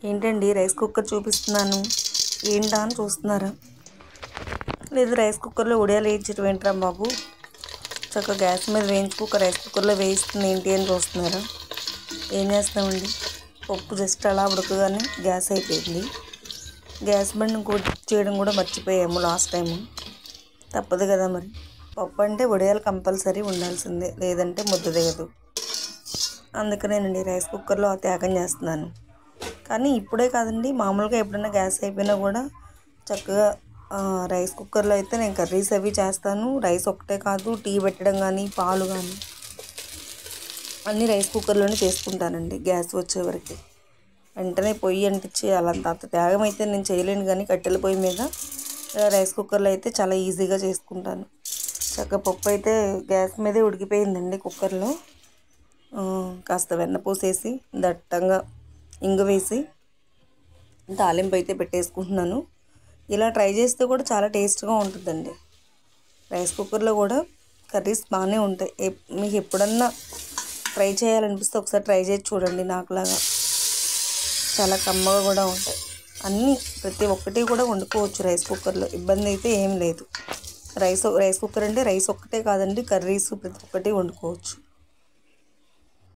ఏంటండి rice cooker చూపిస్తున్నాను ఏంటా అని చూస్తున్నారా? లేదు రైస్ కుక్కర్లో ఉడియాలు వేయించడం ఏంట్రా బాబు, చక్కగా గ్యాస్ మీద వేయించుకు రైస్ కుక్కర్లో వేయిస్తుంది ఏంటి అని చూస్తున్నారా? ఏం చేస్తామండి, పప్పు జస్ట్ అలా ఉడకగానే గ్యాస్ అయిపోయింది. గ్యాస్ బండ్ చేయడం కూడా మర్చిపోయాము లాస్ట్ టైము. తప్పదు కదా మరి, పప్పు అంటే ఉడియాలు కంపల్సరీ ఉండాల్సిందే, లేదంటే ముద్ద దిగదు. అందుకనేనండి రైస్ కుక్కర్లో త్యాగం చేస్తున్నాను. కానీ ఇప్పుడే కాదండి, మామూలుగా ఎప్పుడైనా గ్యాస్ అయిపోయినా కూడా చక్కగా రైస్ కుక్కర్లో అయితే నేను కర్రీస్ అవి చేస్తాను. రైస్ ఒకటే కాదు, టీ పెట్టడం కానీ పాలు కానీ అన్నీ రైస్ కుక్కర్లోనే చేసుకుంటానండి. గ్యాస్ వచ్చే వరకు వెంటనే పొయ్యి అంటించి అంత త్యాగం అయితే నేను చేయలేను, కానీ కట్టెల పొయ్యి మీద రైస్ కుక్కర్లో అయితే చాలా ఈజీగా చేసుకుంటాను. చక్కగా పప్పు అయితే గ్యాస్ మీదే ఉడికిపోయిందండి. కుక్కర్లో కాస్త వెన్న పూసేసి దట్టంగా ఇంగు వేసి తాలింపు అయితే పెట్టేసుకుంటున్నాను. ఇలా ట్రై చేస్తే కూడా చాలా టేస్ట్గా ఉంటుందండి. రైస్ కుక్కర్లో కూడా కర్రీస్ బాగానే ఉంటాయి. మీకు ఎప్పుడన్నా ట్రై చేయాలనిపిస్తే ఒకసారి ట్రై చేసి చూడండి. నాకులాగా చాలా కమ్మగా కూడా ఉంటాయి. అన్నీ ప్రతి ఒక్కటి కూడా వండుకోవచ్చు రైస్ కుక్కర్లో, ఇబ్బంది అయితే ఏం లేదు. రైస్ కుక్కర్ అంటే రైస్ ఒక్కటే కాదండి, కర్రీస్ ప్రతి ఒక్కటి వండుకోవచ్చు.